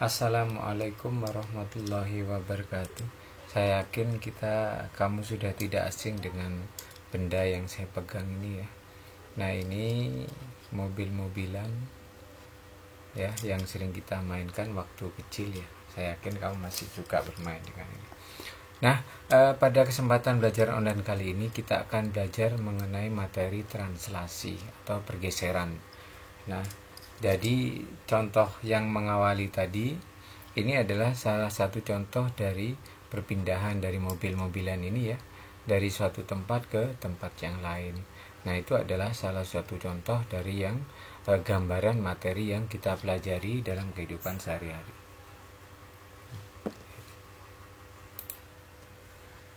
Assalamualaikum warahmatullahi wabarakatuh. Saya yakin kamu sudah tidak asing dengan benda yang saya pegang ini ya. Nah, ini mobil-mobilan ya yang sering kita mainkan waktu kecil ya. Saya yakin kamu masih suka bermain dengan ini. Nah, pada kesempatan belajar online kali ini kita akan belajar mengenai materi translasi atau pergeseran. Nah, jadi contoh yang mengawali tadi ini adalah salah satu contoh dari perpindahan dari mobil-mobilan ini ya, dari suatu tempat ke tempat yang lain. Nah, itu adalah salah satu contoh dari yang gambaran materi yang kita pelajari dalam kehidupan sehari-hari.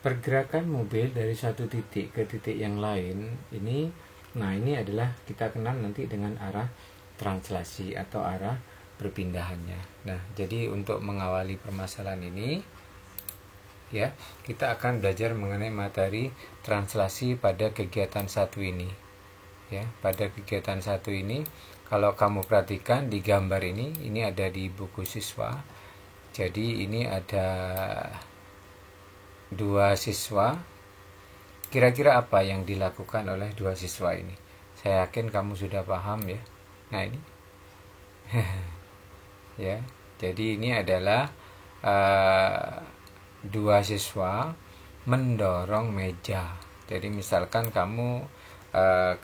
Pergerakan mobil dari satu titik ke titik yang lain ini, nah ini adalah kita kenal nanti dengan arah translasi atau arah perpindahannya. Nah, jadi untuk mengawali permasalahan ini ya, kita akan belajar mengenai materi translasi pada kegiatan satu ini. Ya, pada kegiatan satu ini, kalau kamu perhatikan di gambar ini ada di buku siswa. Jadi ini ada dua siswa. Kira-kira apa yang dilakukan oleh dua siswa ini? Saya yakin kamu sudah paham ya. Nah, ini ya, jadi ini adalah dua siswa mendorong meja. Jadi misalkan kamu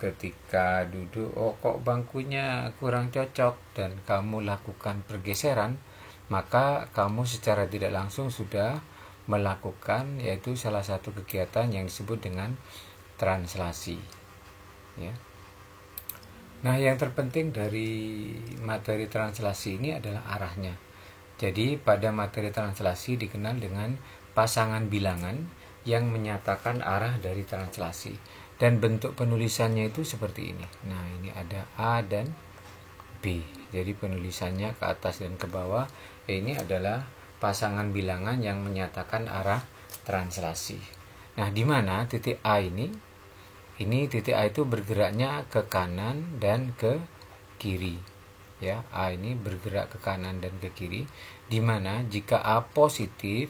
ketika duduk, oh kok bangkunya kurang cocok, dan kamu lakukan pergeseran, maka kamu secara tidak langsung sudah melakukan yaitu salah satu kegiatan yang disebut dengan translasi ya. Nah, yang terpenting dari materi translasi ini adalah arahnya. Jadi pada materi translasi dikenal dengan pasangan bilangan yang menyatakan arah dari translasi, dan bentuk penulisannya itu seperti ini. Nah, ini ada A dan B. Jadi penulisannya ke atas dan ke bawah. Ini adalah pasangan bilangan yang menyatakan arah translasi. Nah, di mana titik A ini? Ini titik A itu bergeraknya ke kanan dan ke kiri. Ya, A ini bergerak ke kanan dan ke kiri. Di mana jika A positif,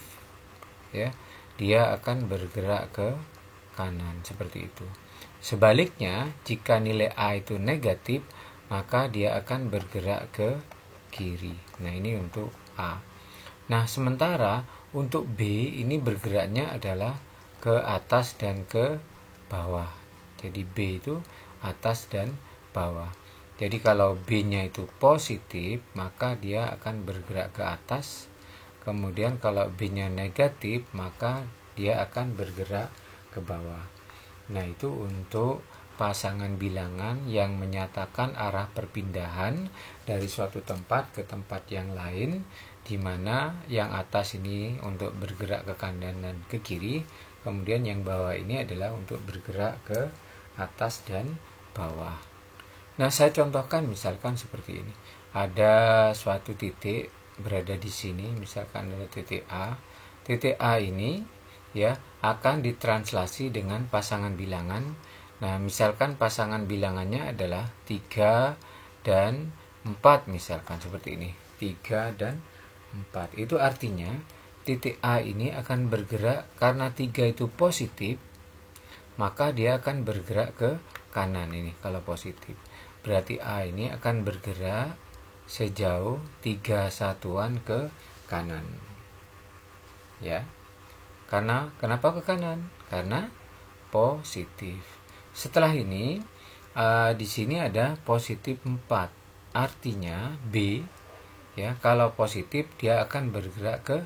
ya, dia akan bergerak ke kanan seperti itu. Sebaliknya, jika nilai A itu negatif, maka dia akan bergerak ke kiri. Nah, ini untuk A. Nah, sementara untuk B ini bergeraknya adalah ke atas dan ke bawah. Jadi B itu atas dan bawah. Jadi kalau B-nya itu positif, maka dia akan bergerak ke atas. Kemudian kalau B-nya negatif, maka dia akan bergerak ke bawah. Nah, itu untuk pasangan bilangan yang menyatakan arah perpindahan dari suatu tempat ke tempat yang lain, di mana yang atas ini untuk bergerak ke kanan dan ke kiri, kemudian yang bawah ini adalah untuk bergerak ke atas dan bawah. Nah, saya contohkan misalkan seperti ini. Ada suatu titik berada di sini, misalkan ada titik A. Titik A ini ya akan ditranslasi dengan pasangan bilangan. Nah, misalkan pasangan bilangannya adalah 3 dan 4 misalkan seperti ini. 3 dan 4. Itu artinya titik A ini akan bergerak karena 3 itu positif, maka dia akan bergerak ke kanan ini kalau positif. Berarti A ini akan bergerak sejauh 3 satuan ke kanan. Ya. Kenapa ke kanan? Karena positif. Setelah ini di sini ada positif 4. Artinya B ya, kalau positif dia akan bergerak ke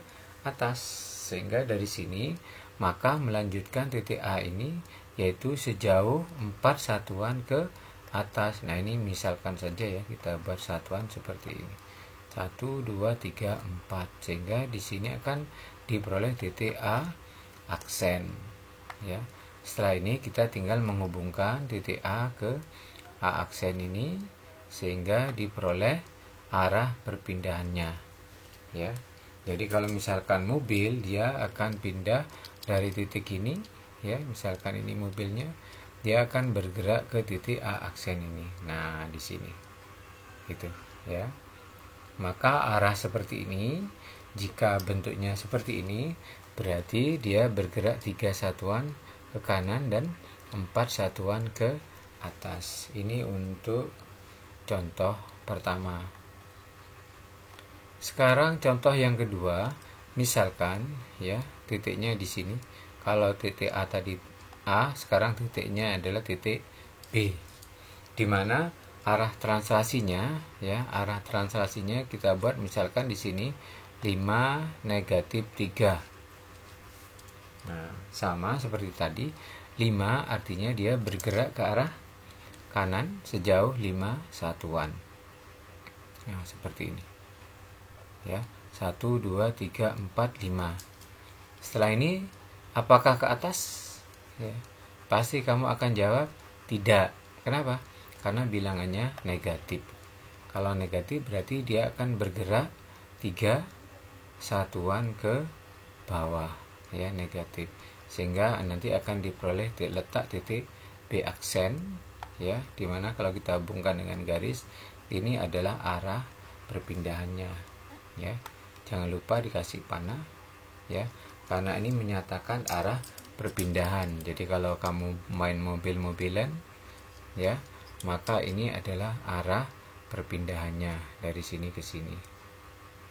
atas, sehingga dari sini maka melanjutkan titik A ini yaitu sejauh 4 satuan ke atas. Nah, ini misalkan saja ya, kita buat satuan seperti ini. 1, 2, 3, 4. Sehingga di sini akan diperoleh titik A aksen. Ya. Setelah ini kita tinggal menghubungkan titik A ke A aksen ini sehingga diperoleh arah perpindahannya. Ya. Jadi kalau misalkan mobil, dia akan pindah dari titik ini, ya, misalkan ini mobilnya, dia akan bergerak ke titik A aksen ini. Nah, di sini. Gitu, ya. Maka arah seperti ini, jika bentuknya seperti ini, berarti dia bergerak 3 satuan ke kanan dan 4 satuan ke atas. Ini untuk contoh pertama. Sekarang contoh yang kedua, misalkan ya titiknya di sini. Kalau titik A tadi A, sekarang titiknya adalah titik B. Di mana arah translasinya kita buat misalkan di sini 5 negatif 3. Nah, sama seperti tadi, 5 artinya dia bergerak ke arah kanan sejauh 5 satuan. Nah, seperti ini. Ya, 1 2 3 4 5. Setelah ini apakah ke atas? Ya, pasti kamu akan jawab tidak. Kenapa? Karena bilangannya negatif. Kalau negatif berarti dia akan bergerak 3 satuan ke bawah, ya, negatif. Sehingga nanti akan diperoleh letak titik B aksen, ya, dimana kalau kita hubungkan dengan garis, ini adalah arah perpindahannya, ya. Jangan lupa dikasih panah, ya, karena ini menyatakan arah perpindahan. Jadi kalau kamu main mobil-mobilan, ya, maka ini adalah arah perpindahannya dari sini ke sini,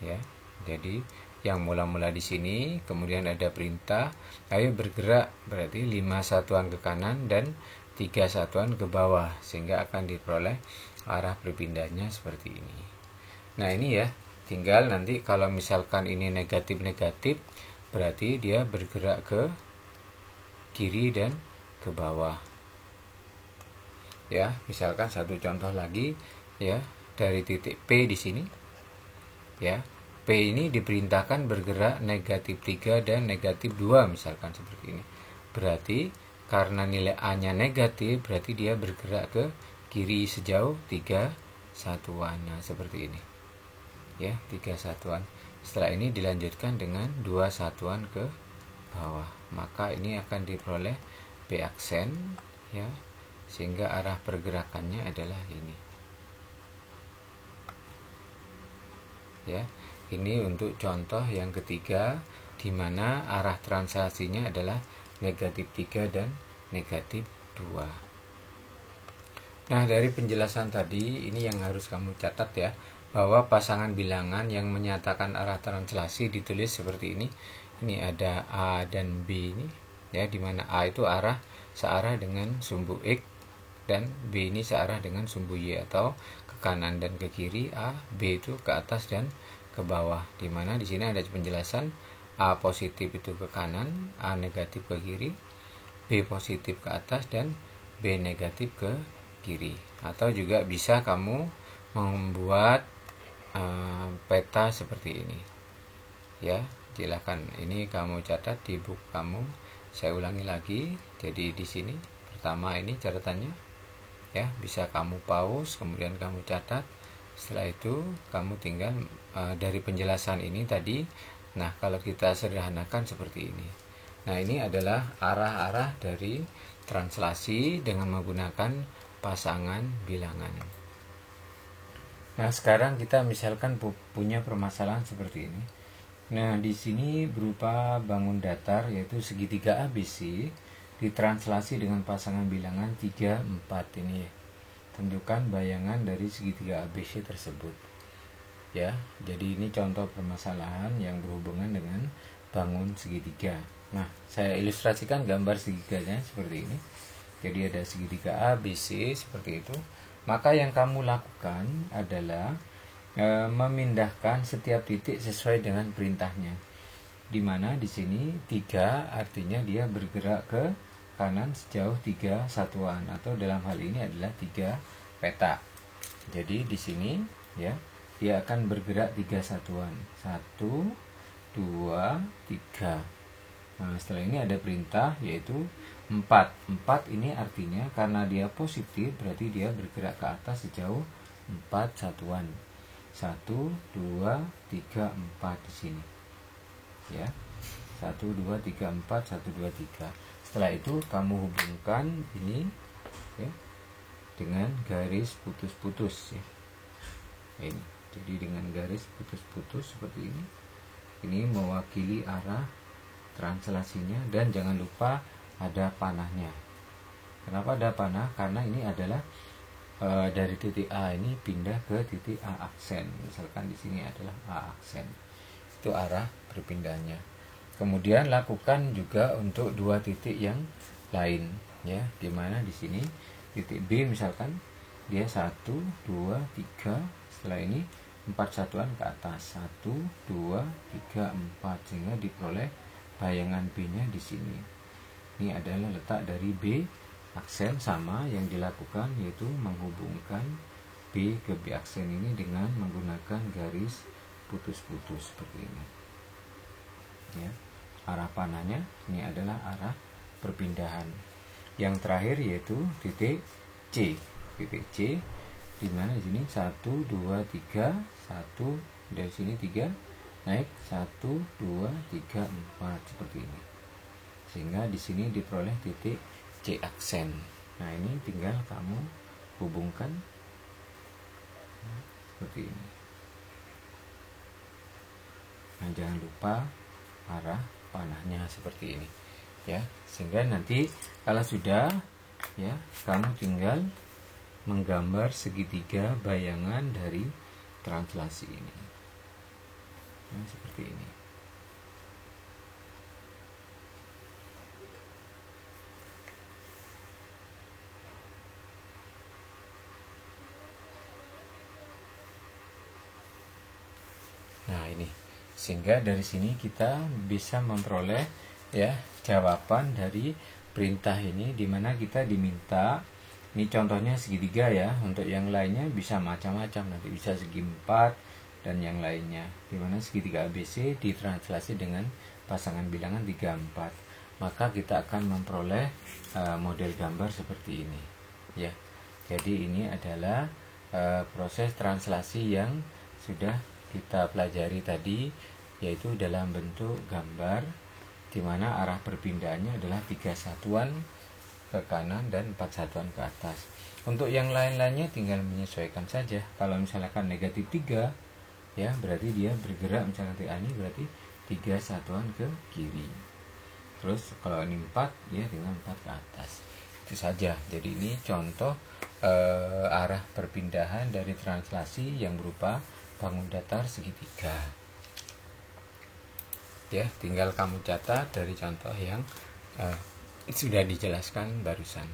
ya. Jadi yang mula-mula di sini, kemudian ada perintah ayo bergerak, berarti 5 satuan ke kanan dan 3 satuan ke bawah, sehingga akan diperoleh arah perpindahannya seperti ini. Nah, ini ya, tinggal nanti kalau misalkan ini negatif-negatif, berarti dia bergerak ke kiri dan ke bawah. Ya, misalkan satu contoh lagi, ya, dari titik P di sini, ya, P ini diperintahkan bergerak negatif 3 dan negatif 2, misalkan seperti ini. Berarti karena nilai A-nya negatif, berarti dia bergerak ke kiri sejauh 3 satuan. Nah, seperti ini, ya, 3 satuan. Setelah ini dilanjutkan dengan 2 satuan ke bawah, maka ini akan diperoleh B aksen, ya, sehingga arah pergerakannya adalah ini, ya. Ini untuk contoh yang ketiga, di mana arah translasinya adalah negatif 3 dan negatif 2. Nah, dari penjelasan tadi, ini yang harus kamu catat, ya, bahwa pasangan bilangan yang menyatakan arah translasi ditulis seperti ini. Ini ada A dan B ini, ya, di mana A itu searah dengan sumbu X, dan B ini searah dengan sumbu Y, atau ke kanan dan ke kiri, A, B itu ke atas dan ke bawah. Di mana di sini ada penjelasan A positif itu ke kanan, A negatif ke kiri, B positif ke atas, dan B negatif ke kiri. Atau juga bisa kamu membuat peta seperti ini, ya. Silahkan, ini kamu catat di buku kamu. Saya ulangi lagi. Jadi di sini pertama ini catatannya, ya, bisa kamu pause kemudian kamu catat. Setelah itu kamu tinggal dari penjelasan ini tadi. Nah, kalau kita sederhanakan seperti ini. Nah, ini adalah arah-arah dari translasi dengan menggunakan pasangan bilangan. Nah, sekarang kita misalkan punya permasalahan seperti ini. Nah, di sini berupa bangun datar, yaitu segitiga ABC, ditranslasi dengan pasangan bilangan 3, 4 ini, ya. Tentukan bayangan dari segitiga ABC tersebut, ya. Jadi ini contoh permasalahan yang berhubungan dengan bangun segitiga. Nah, saya ilustrasikan gambar segitiganya seperti ini. Jadi ada segitiga ABC seperti itu. Maka yang kamu lakukan adalah memindahkan setiap titik sesuai dengan perintahnya. Di mana di sini 3 artinya dia bergerak ke kanan sejauh 3 satuan, atau dalam hal ini adalah 3 peta. Jadi di sini, ya, dia akan bergerak 3 satuan. 1 2 3. Nah, setelah ini ada perintah yaitu 4. 4 ini artinya karena dia positif, berarti dia bergerak ke atas sejauh 4 satuan. 1 2 3 4 di sini, ya. 1 2 3 4 1 2 3. Setelah itu kamu hubungkan ini, ya, dengan garis putus-putus, ya. Ini Jadi dengan garis putus-putus seperti ini mewakili arah translasinya, dan jangan lupa ada panahnya. Kenapa ada panah? Karena ini adalah dari titik A ini pindah ke titik A aksen. Misalkan di sini adalah A aksen. Itu arah berpindahnya. Kemudian lakukan juga untuk dua titik yang lain, ya, dimana di sini titik B misalkan dia 1, 2, 3, setelah ini 4 satuan ke atas, 1, 2, 3, 4, sehingga diperoleh bayangan B-nya di sini. Ini adalah letak dari B aksen, sama yang dilakukan yaitu menghubungkan B ke B aksen ini dengan menggunakan garis putus-putus seperti ini. Ya, arah panahnya ini adalah arah perpindahan. Yang terakhir yaitu titik C. Titik C di mana di sini 1, 2, 3, 1 dari sini 3 naik 1, 2, 3, 4 seperti ini. Sehingga di sini diperoleh titik C aksen. Nah, ini tinggal kamu hubungkan seperti ini. Nah, jangan lupa arah panahnya seperti ini, ya. Sehingga nanti kalau sudah, ya, kamu tinggal menggambar segitiga bayangan dari translasi ini. Nah, seperti ini. Nah, ini sehingga dari sini kita bisa memperoleh, ya, jawaban dari perintah ini, dimana kita diminta, ini contohnya segitiga ya, untuk yang lainnya bisa macam-macam, nanti bisa segi 4 dan yang lainnya, dimana segitiga ABC ditranslasi dengan pasangan bilangan 3, 4, maka kita akan memperoleh model gambar seperti ini, ya. Jadi ini adalah proses translasi yang sudah kita pelajari tadi, yaitu dalam bentuk gambar, di mana arah perpindahannya adalah 3 satuan ke kanan dan 4 satuan ke atas. Untuk yang lain-lainnya tinggal menyesuaikan saja. Kalau misalkan negatif 3, ya, berarti dia bergerak, misalkan titik A ini berarti 3 satuan ke kiri. Terus kalau ini 4, ya dengan 4 ke atas. Itu saja. Jadi ini contoh arah perpindahan dari translasi yang berupa bangun datar segitiga. Ya, tinggal kamu catat dari contoh yang sudah dijelaskan barusan.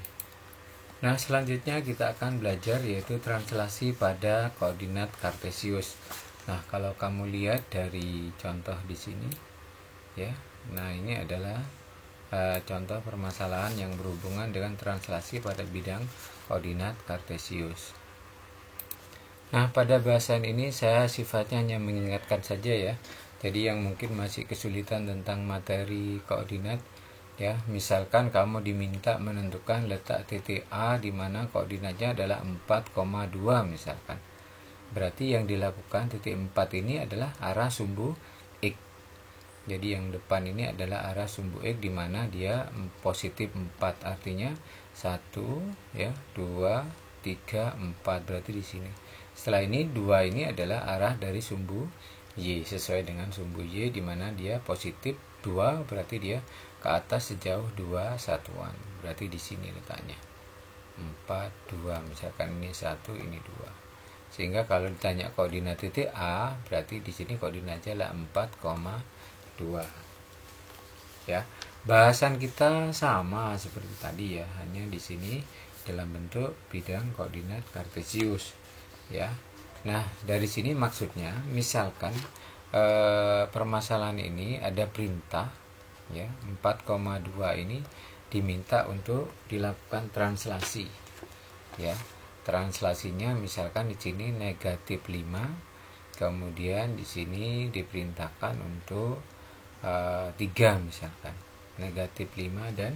Nah, selanjutnya kita akan belajar yaitu translasi pada koordinat kartesius. Nah, kalau kamu lihat dari contoh di sini, ya, nah ini adalah contoh permasalahan yang berhubungan dengan translasi pada bidang koordinat kartesius. Nah, pada bahasan ini saya sifatnya hanya mengingatkan saja, ya. Jadi yang mungkin masih kesulitan tentang materi koordinat, ya, misalkan kamu diminta menentukan letak titik A di mana koordinatnya adalah 4,2 misalkan. Berarti yang dilakukan titik 4 ini adalah arah sumbu X. Jadi yang depan ini adalah arah sumbu X di mana dia positif 4, artinya 1, ya, 2, 3, 4, berarti di sini. Setelah ini 2 ini adalah arah dari sumbu Y sesuai dengan sumbu Y di mana dia positif 2, berarti dia ke atas sejauh 2 satuan. Berarti di sini letaknya 4, 2, misalkan ini 1, ini 2. Sehingga kalau ditanya koordinat titik A, berarti di sini koordinatnya adalah 4,2. Ya. Bahasan kita sama seperti tadi, ya, hanya di sini dalam bentuk bidang koordinat kartesius. Ya, nah dari sini maksudnya, misalkan permasalahan ini ada perintah, ya, 4,2 ini diminta untuk dilakukan translasi, ya. Translasinya misalkan di sini negatif 5, kemudian di sini diperintahkan untuk 3 misalkan, negatif 5 dan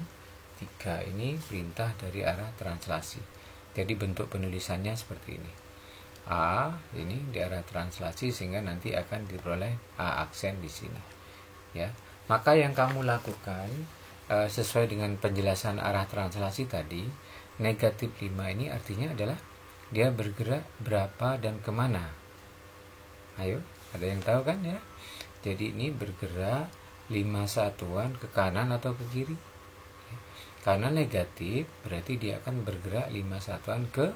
3 ini perintah dari arah translasi. Jadi bentuk penulisannya seperti ini. A ini di arah translasi, sehingga nanti akan diperoleh A aksen di sini, ya. Maka yang kamu lakukan sesuai dengan penjelasan arah translasi tadi, negatif 5 ini artinya adalah dia bergerak berapa dan kemana, Ayo, ada yang tahu kan ya? Jadi ini bergerak 5 satuan ke kanan atau ke kiri. Karena negatif berarti dia akan bergerak 5 satuan ke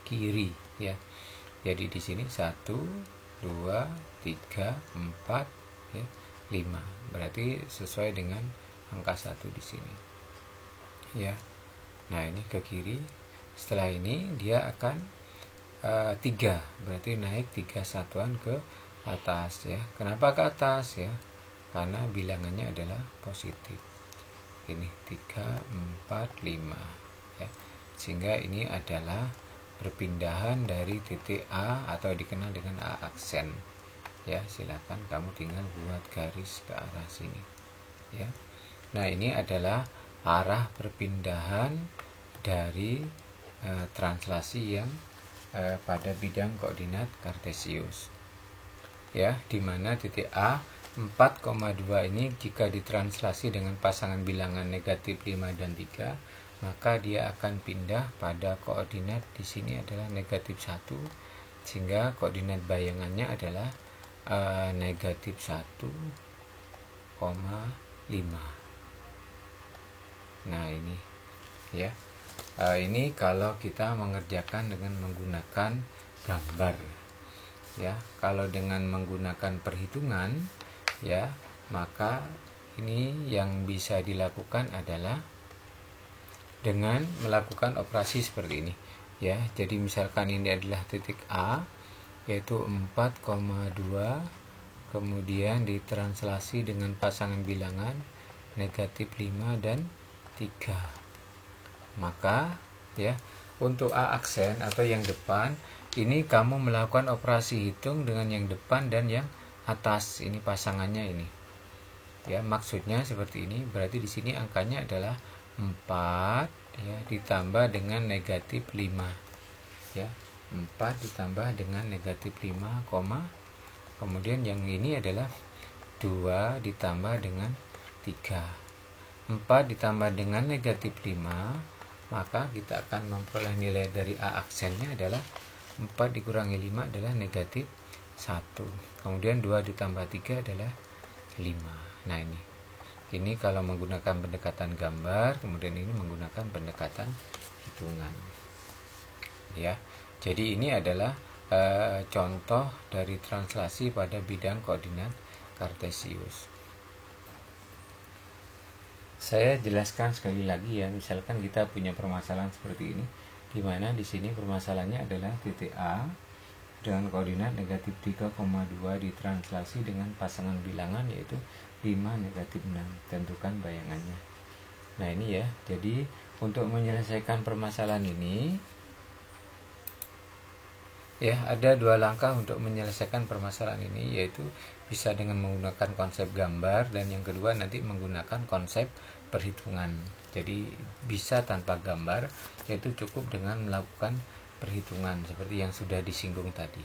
kiri ya. Jadi di sini 1, 2, 3, 4 ya, 5. Berarti sesuai dengan angka 1 di sini. Ya. Nah, ini ke kiri. Setelah ini dia akan 3, berarti naik 3 satuan ke atas ya. Kenapa ke atas ya? Karena bilangannya adalah positif. Ini 3, 4, 5 ya. Sehingga ini adalah perpindahan dari titik A atau dikenal dengan A aksen. Ya, silakan kamu tinggal buat garis ke arah sini. Ya. Nah, ini adalah arah perpindahan dari translasi yang pada bidang koordinat kartesius ya, dimana titik A 4,2 ini jika ditranslasi dengan pasangan bilangan negatif 5 dan 3, maka dia akan pindah pada koordinat di sini adalah negatif 1, sehingga koordinat bayangannya adalah negatif 1,5. Nah, ini ya. Ini kalau kita mengerjakan dengan menggunakan gambar ya. Kalau dengan menggunakan perhitungan ya, maka ini yang bisa dilakukan adalah dengan melakukan operasi seperti ini ya. Jadi misalkan ini adalah titik A yaitu 4,2, kemudian ditranslasi dengan pasangan bilangan negatif 5 dan 3. Maka ya, untuk A aksen atau yang depan ini kamu melakukan operasi hitung dengan yang depan dan yang atas, ini pasangannya ini. Ya, maksudnya seperti ini. Berarti di sini angkanya adalah 4 ya ditambah dengan negatif 5. Ya, 4 ditambah dengan negatif 5, kemudian yang ini adalah 2 ditambah dengan 3. 4 ditambah dengan negatif 5, maka kita akan memperoleh nilai dari A aksennya adalah 4 dikurangi 5 adalah negatif 1. Kemudian 2 ditambah 3 adalah 5. Nah, ini kalau menggunakan pendekatan gambar, kemudian ini menggunakan pendekatan hitungan. Ya. Jadi ini adalah contoh dari translasi pada bidang koordinat kartesius. Saya jelaskan sekali lagi ya, misalkan kita punya permasalahan seperti ini, di mana di sini permasalahannya adalah titik A dengan koordinat negatif 3,2 ditranslasi dengan pasangan bilangan yaitu 5 negatif 6. Tentukan bayangannya. Nah, ini ya. Jadi untuk menyelesaikan permasalahan ini ya, ada 2 langkah untuk menyelesaikan permasalahan ini, yaitu bisa dengan menggunakan konsep gambar dan yang kedua nanti menggunakan konsep perhitungan. Jadi bisa tanpa gambar, yaitu cukup dengan melakukan perhitungan seperti yang sudah disinggung tadi.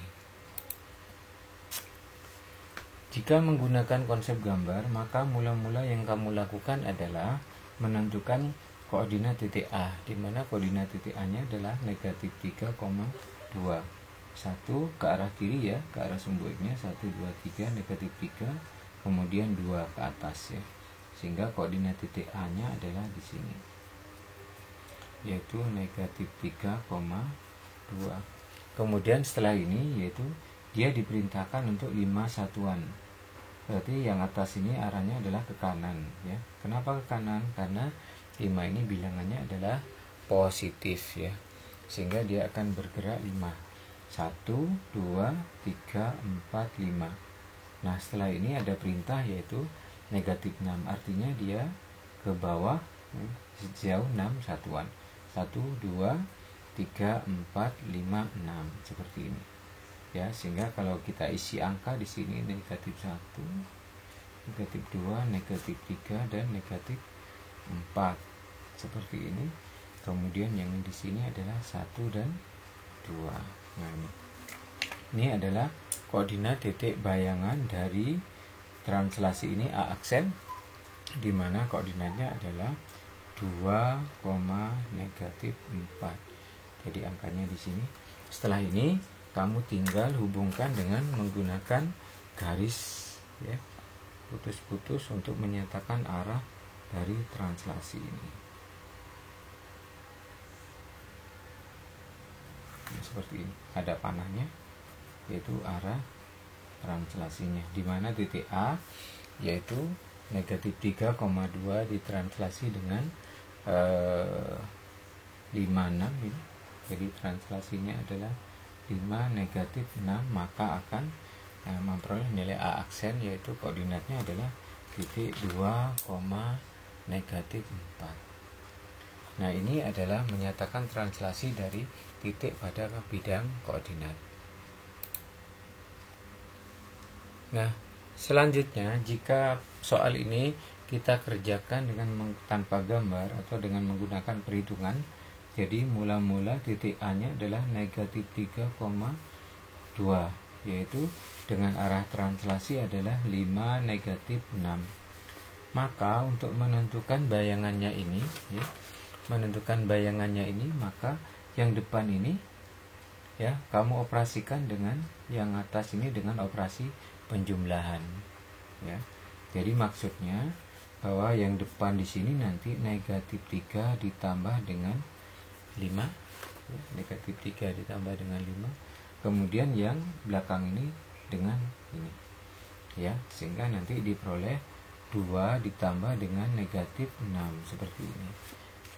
Jika menggunakan konsep gambar, maka mula-mula yang kamu lakukan adalah menentukan koordinat titik A, di mana koordinat titik A-nya adalah negatif 3,2. 1 ke arah kiri ya, ke arah sumbunya 1, 2, 3, negatif 3, kemudian 2 ke atas ya. Sehingga koordinat titik A-nya adalah di sini, yaitu negatif 3,2. Kemudian setelah ini yaitu dia diperintahkan untuk 5 satuan. Berarti yang atas ini arahnya adalah ke kanan ya. Kenapa ke kanan? Karena 5 ini bilangannya adalah positif ya. Sehingga dia akan bergerak 5. 1, 2, 3, 4, 5. Nah, setelah ini ada perintah yaitu negatif 6. Artinya dia ke bawah sejauh 6 satuan. 1, 2, 3, 4, 5, 6. Seperti ini. Ya, sehingga kalau kita isi angka di sini negatif 1, negatif 2, negatif 3, dan negatif 4. Seperti ini. Kemudian yang di sini adalah 1 dan 2. Nah, ini adalah koordinat titik bayangan dari translasi ini A aksen, di mana koordinatnya adalah 2, negatif 4. Jadi angkanya di sini. Setelah ini kamu tinggal hubungkan dengan menggunakan garis ya, putus-putus untuk menyatakan arah dari translasi ini. Nah, seperti ini, ada panahnya, yaitu arah translasinya, di mana titik A yaitu negatif 3,2 ditranslasi dengan 56 ini. Jadi translasinya adalah 5 negatif 6, maka akan memperoleh nilai A aksen, yaitu koordinatnya adalah titik 2, negatif 4. Nah, ini adalah menyatakan translasi dari titik pada bidang koordinat. Nah, selanjutnya jika soal ini kita kerjakan dengan tanpa gambar atau dengan menggunakan perhitungan, jadi mula-mula titik A-nya adalah negatif 3,2, yaitu dengan arah translasi adalah 5 negatif 6. Maka untuk menentukan bayangannya ini ya, maka yang depan ini ya, kamu operasikan dengan yang atas ini dengan operasi penjumlahan ya. Jadi maksudnya bahwa yang depan di sini nanti negatif 3 ditambah dengan 5 ya, negatif 3 ditambah dengan 5, kemudian yang belakang ini dengan ini ya, sehingga nanti diperoleh 2 ditambah dengan negatif 6 seperti ini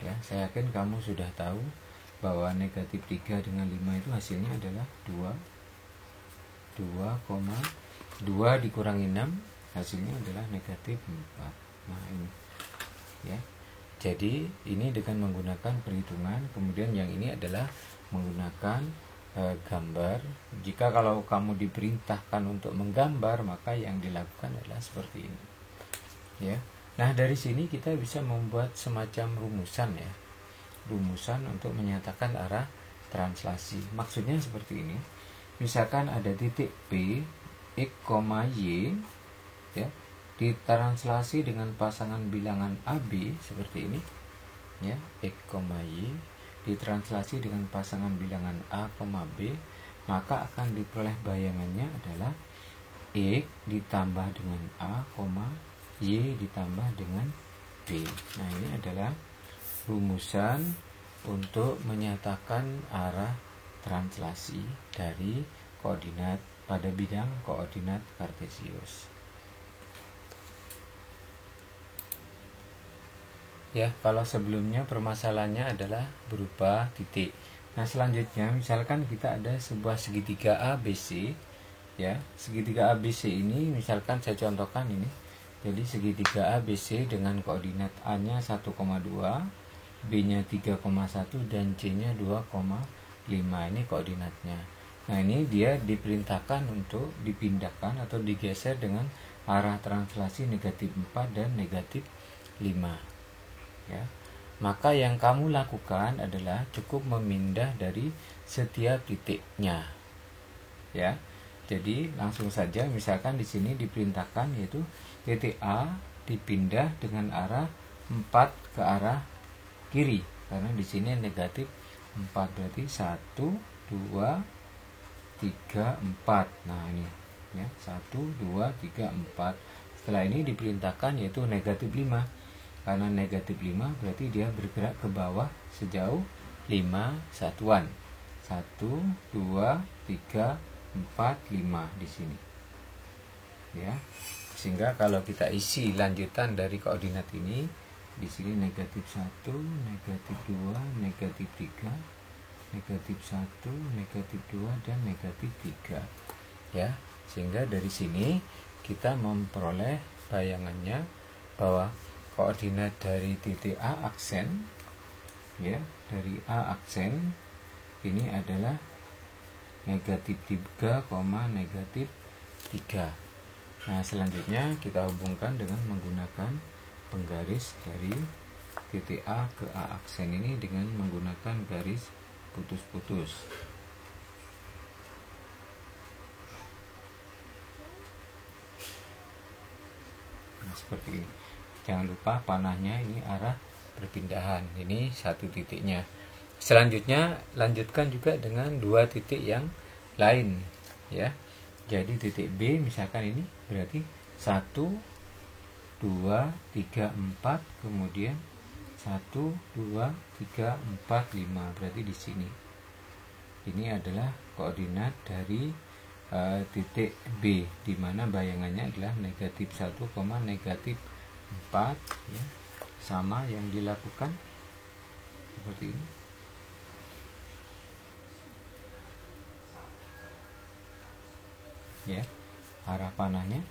ya. Saya yakin kamu sudah tahu bahwa negatif 3 dengan 5 itu hasilnya adalah 2 dikurangi 6, hasilnya adalah negatif 4. Nah ini ya. Jadi ini dengan menggunakan perhitungan, kemudian yang ini adalah menggunakan gambar. Jika kalau kamu diperintahkan untuk menggambar, maka yang dilakukan adalah seperti ini ya. Nah, dari sini kita bisa membuat semacam rumusan ya, rumusan untuk menyatakan arah translasi. Maksudnya seperti ini, misalkan ada titik P, X, Y ya, ditranslasi dengan pasangan bilangan AB seperti ini ya, X, Y ditranslasi dengan pasangan bilangan A, B, maka akan diperoleh bayangannya adalah X ditambah dengan A, Y ditambah dengan B. Nah, ini adalah rumusan untuk menyatakan arah translasi dari koordinat pada bidang koordinat kartesius. Ya, kalau sebelumnya permasalahannya adalah berupa titik. Nah, selanjutnya misalkan kita ada sebuah segitiga ABC ya. Segitiga ABC ini misalkan saya contohkan ini. Jadi segitiga ABC dengan koordinat A-nya 1,2, B-nya 3,1 dan C-nya 2,5. Ini koordinatnya. Nah, ini dia diperintahkan untuk dipindahkan atau digeser dengan arah translasi negatif 4 dan negatif 5. Ya, maka yang kamu lakukan adalah cukup memindah dari setiap titiknya ya. Jadi langsung saja, misalkan di sini diperintahkan yaitu titik A dipindah dengan arah 4 ke arah kiri, karena di sini negatif 4, berarti 1, 2, 3, 4. Nah ini ya, 1, 2, 3, 4. Setelah ini diperintahkan yaitu negatif 5. Karena negatif 5 berarti dia bergerak ke bawah sejauh 5 satuan. 1, 2, 3, 4, 5 di sini. Ya. Sehingga kalau kita isi lanjutan dari koordinat ini, di sini negatif 1, negatif 2, negatif 3, negatif 1, negatif 2 dan negatif 3. Ya. Sehingga dari sini kita memperoleh bayangannya bahwa koordinat dari titik A aksen ya, dari A aksen ini adalah negatif 3, negatif 3. Nah, selanjutnya kita hubungkan dengan menggunakan penggaris dari titik A ke A aksen ini dengan menggunakan garis putus-putus. Nah, seperti ini. Jangan lupa panahnya ini arah perpindahan. Ini satu titiknya. Selanjutnya lanjutkan juga dengan dua titik yang lain ya. Jadi titik B misalkan ini berarti 1 2 3 4, kemudian 1 2 3 4 5, berarti di sini. Ini adalah koordinat dari titik B, di mana bayangannya adalah negatif 1, negatif 4 ya. Sama yang dilakukan seperti ini. Ya, arah panahnya.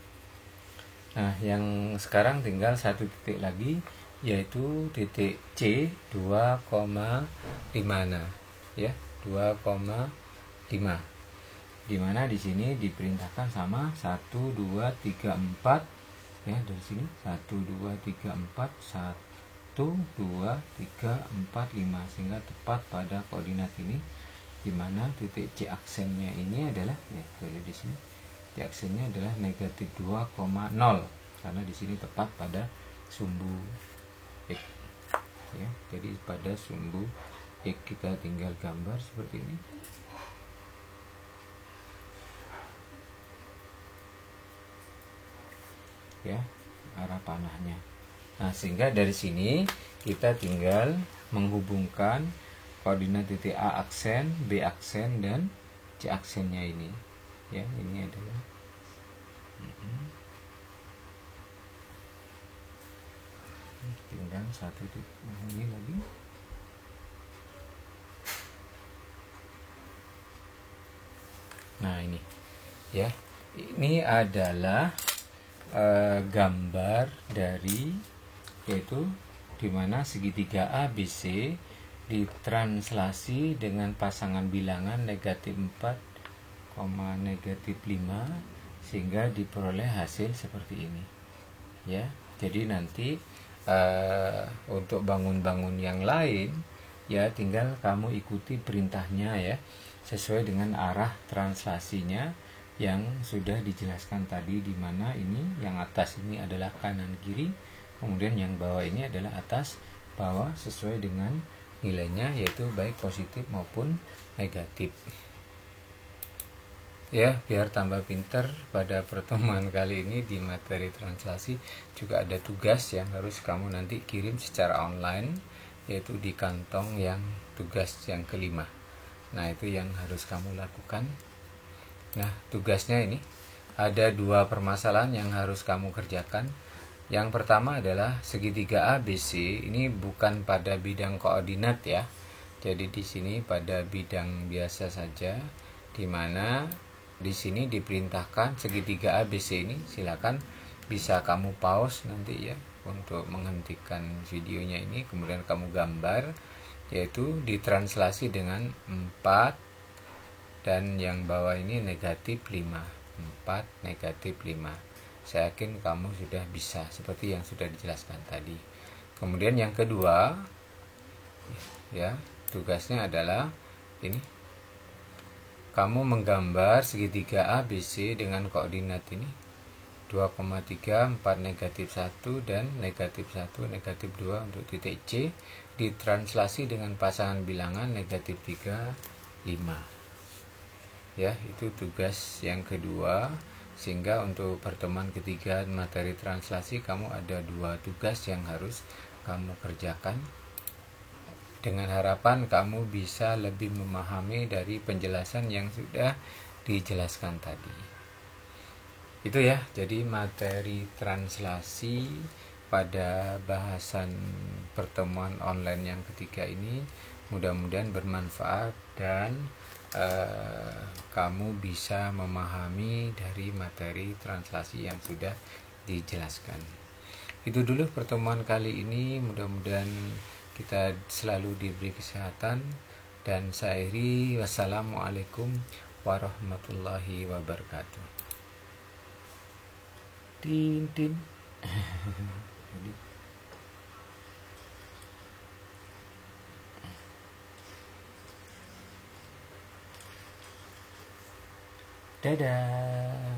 Nah, yang sekarang tinggal satu titik lagi, yaitu titik C 2,5. Nah, ya, 2,5. Dimana di sini diperintahkan sama 1 2 3 4 ya, dari sini 1 2 3 4 1 2 3 4 5, sehingga tepat pada koordinat ini, dimana titik C aksennya ini adalah ya, di sini C aksennya adalah negatif 2,0, karena di sini tepat pada sumbu X ya. Jadi pada sumbu X kita tinggal gambar seperti ini ya, arah panahnya. Nah, sehingga dari sini kita tinggal menghubungkan koordinat titik A aksen, B aksen, dan C aksennya ini ya. Ini adalah tinggal satu titik ini lagi. Nah, ini ya, ini adalah gambar dari, yaitu dimana segitiga ABC ditranslasi dengan pasangan bilangan negatif 4, negatif 5, sehingga diperoleh hasil seperti ini ya. Jadi nanti untuk bangun-bangun yang lain ya, tinggal kamu ikuti perintahnya ya, sesuai dengan arah translasinya yang sudah dijelaskan tadi, di mana ini yang atas ini adalah kanan kiri, kemudian yang bawah ini adalah atas bawah, sesuai dengan nilainya, yaitu baik positif maupun negatif. Ya, biar tambah pinter, pada pertemuan kali ini di materi translasi juga ada tugas yang harus kamu nanti kirim secara online, yaitu di kantong yang tugas yang kelima. Nah, itu yang harus kamu lakukan. Nah, tugasnya ini ada 2 permasalahan yang harus kamu kerjakan. Yang pertama adalah segitiga ABC ini bukan pada bidang koordinat ya. Jadi di sini pada bidang biasa saja, di mana di sini diperintahkan segitiga ABC ini, silakan bisa kamu pause nanti ya untuk menghentikan videonya ini, kemudian kamu gambar, yaitu ditranslasi dengan 4 dan yang bawah ini negatif 5. 4 negatif 5. Saya yakin kamu sudah bisa seperti yang sudah dijelaskan tadi. Kemudian yang kedua ya, tugasnya adalah ini, kamu menggambar segitiga ABC dengan koordinat ini 2,3, 4 negatif 1 dan negatif 1 negatif 2 untuk titik C, ditranslasi dengan pasangan bilangan negatif 3 5 ya. Itu tugas yang kedua, sehingga untuk pertemuan ketiga materi translasi kamu ada 2 tugas yang harus kamu kerjakan, dengan harapan kamu bisa lebih memahami dari penjelasan yang sudah dijelaskan tadi. Itu ya, jadi materi translasi pada bahasan pertemuan online yang ketiga ini mudah-mudahan bermanfaat dan kamu bisa memahami dari materi translasi yang sudah dijelaskan. Itu dulu pertemuan kali ini, mudah-mudahan kita selalu diberi kesehatan, dan saya akhiri, wassalamualaikum warahmatullahi wabarakatuh. Tin tin. Dadah.